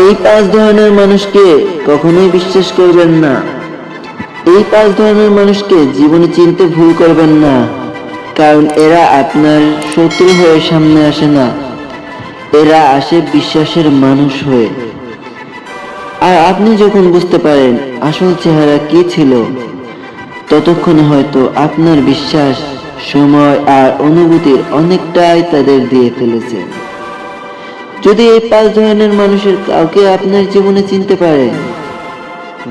এই 5 ধরনের মানুষকে কখনোই বিশ্বাস করবেন না। এই 5 ধরনের মানুষকে জীবনে চিনতে ভুল করবেন না, কারণ এরা আপনার শত্রু হয়ে সামনে আসে না, এরা আসে বিশ্বাসের মানুষ হয়ে। আর আপনি যখন বুঝতে পারেন আসল চেহারা কি ছিল, ততক্ষণে হয়তো আপনার বিশ্বাস, সময় আর অনুভূতির অনেকটাই তাদের দিয়ে ফেলেছে। যদি এই 5 ধরনের মানুষের কাউকে আপনার জীবনে চিনতে পারেন,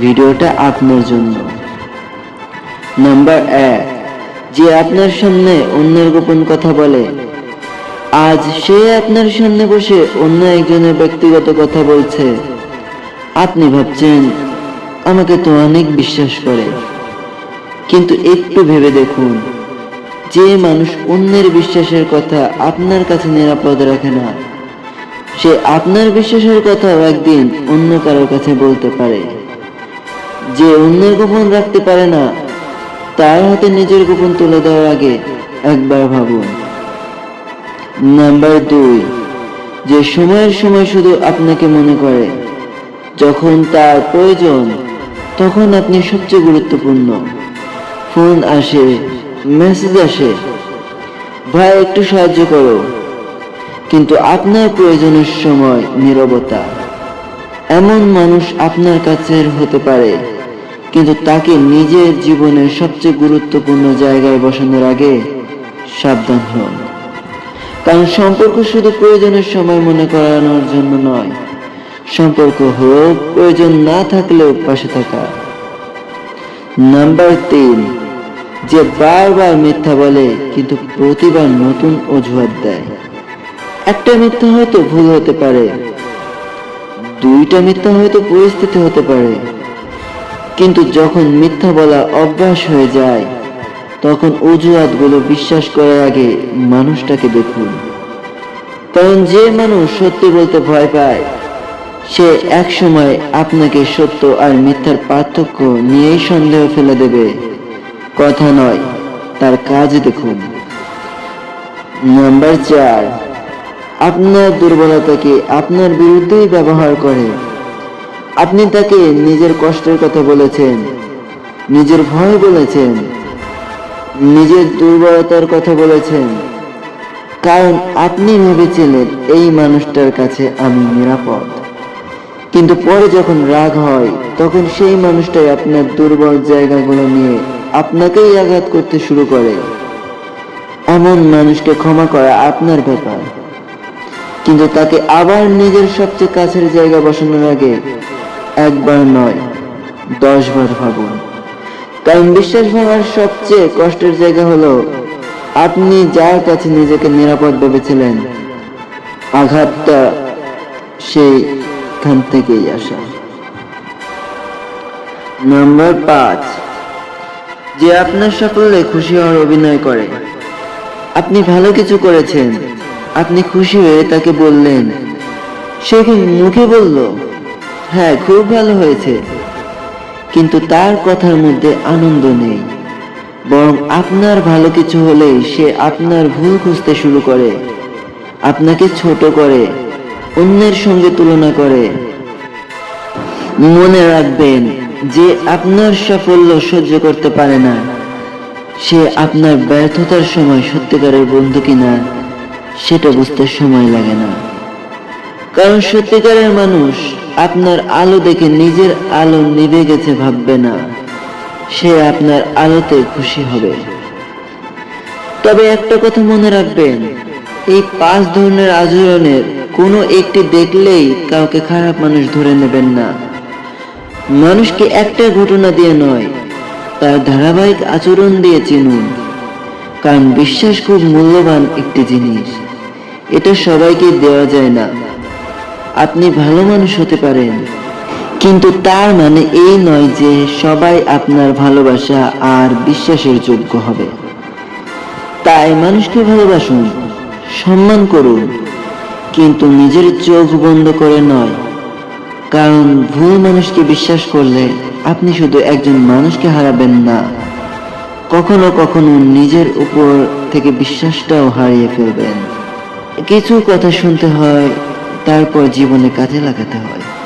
ভিডিওটা আপনার জন্য। নাম্বার 1, যে আপনার সামনে অন্যের গোপন কথা বলে। আজ সে আপনার সামনে বসে অন্য একজনের ব্যক্তিগত কথা বলছে। আপনি ভাবছেন, আমাকে তো অনেক বিশ্বাস করে, কিন্তু একটু ভেবে দেখুন, যে মানুষ অন্যের বিশ্বাসের কথা আপনার কাছে নিরাপদ রাখে না, সে আপনার বিশ্বাসের কথাও একদিন অন্য কারোর কাছে বলতে পারে। যে অন্যের গোপন রাখতে পারে না, তার হাতে নিজের গোপন তুলে দেওয়ার আগে একবার ভাবুন। নাম্বার 2, যে সময়ের সময় শুধু আপনাকে মনে করে। যখন তার প্রয়োজন, তখন আপনি সবচেয়ে গুরুত্বপূর্ণ। ফোন আসে, মেসেজ আসে, ভাই একটু সাহায্য করো, কিন্তু আপনার প্রয়োজনের সময় নীরবতা। এমন মানুষ আপনার কাছের হতে পারে, কিন্তু তাকে নিজের জীবনের সবচেয়ে গুরুত্বপূর্ণ জায়গায় বসানোর আগে সাবধান হন। কারণ সম্পর্ক শুধু প্রয়োজনের সময় মনে করানোর জন্য নয়, সম্পর্ক হলো প্রয়োজন না থাকলেও পাশে থাকা। নাম্বার 3, যে বারবার মিথ্যা বলে কিন্তু প্রতিবার নতুন অজুহাত দেয়। একটা মিথ্যা হয়তো ভুল হতে পারে, 2টা মিথ্যা হয়তো পরিস্থিতি হতে পারে, কিন্তু যখন মিথ্যা বলা অভ্যাস হয়ে যায়, তখন অজুহাতগুলো বিশ্বাস করার আগে মানুষটাকে দেখুন। কারণ যে মানুষ সত্যি বলতে ভয় পায়, সে এক সময় আপনাকে সত্য আর মিথ্যার পার্থক্য নিয়েই সন্দেহ ফেলে দেবে। কথা নয়, তার কাজ দেখুন। নাম্বার 4, আপনার দুর্বলতাকে আপনার বিরুদ্ধেই ব্যবহার করে। আপনি তাকে নিজের কষ্টের কথা বলেছেন, নিজের ভয় বলেছেন, নিজের দুর্বলতার কথা বলেছেন, কারণ আপনি ভেবেছিলেন এই মানুষটার কাছে আমি নিরাপদ। কিন্তু পরে যখন রাগ হয়, তখন সেই মানুষটাই আপনার দুর্বল জায়গাগুলো নিয়ে আপনাকেই আঘাত করতে শুরু করে। এমন মানুষকে ক্ষমা করা আপনার ব্যাপার, কিন্তু তাকে আবার নিজের সবচেয়ে কাছের জায়গা বসানোর আগে একবার নয়, 10 বার ভাবুন। কারণ বিশ্বাস ভাঙার সবচেয়ে কষ্টের জায়গা হলো আপনি যার কাছে নিজেকে নিরাপদ ভেবেছিলেন, আঘাতটা সেইখান থেকেই আসা। নাম্বার 5, যে আপনার সাফল্যে খুশি হওয়ার অভিনয় করে। আপনি ভালো কিছু করেছেন, আপনি খুশি হয়ে তাকে বললেন, সে কি মুখে বলল, হ্যাঁ খুব ভালো হয়েছে, কিন্তু তার কথার মধ্যে আনন্দ নেই। বরং আপনার ভালো কিছু হলেই সে আপনার ভুল খুঁজতে শুরু করে, আপনাকে ছোট করে, অন্যের সঙ্গে তুলনা করে। মনে রাখবেন, যে আপনার সাফল্য সহ্য করতে পারে না, সে আপনার ব্যর্থতার সময় সত্যিকারের বন্ধু কিনা সেটা বুঝতে সময় লাগে না। কারণ সত্যিকারের মানুষ আপনার আলো দেখে নিজের আলো নিভে গেছে ভাববে না, সে আপনার আলোতে খুশি হবে। তবে একটা কথা মনে রাখবেন, এই 5 ধরনের আচরণের কোনো একটি দেখলেই কাউকে খারাপ মানুষ ধরে নেবেন না। মানুষকে একটা ঘটনা দিয়ে নয়, তার ধারাবাহিক আচরণ দিয়ে চিনুন। কারণ বিশ্বাস খুব মূল্যবান একটি জিনিস, এটা সবাইকে দেওয়া যায় না। আপনি ভালো মানুষ হতে পারেন, কিন্তু তার মানে এই নয় যে সবাই আপনার ভালোবাসা আর বিশ্বাসের যোগ্য হবে। তাই মানুষকে ভালোবাসুন, সম্মান করুন, কিন্তু নিজের চোখ বন্ধ করে নয়। কারণ ভুল মানুষকে বিশ্বাস করলে আপনি শুধু একজন মানুষকে হারাবেন না, কখনো কখনো নিজের উপর থেকে বিশ্বাসটাও হারিয়ে ফেলবেন। কিছু কথা শুনতে হয়, তারপর জীবনে কাজে লাগাতে হয়।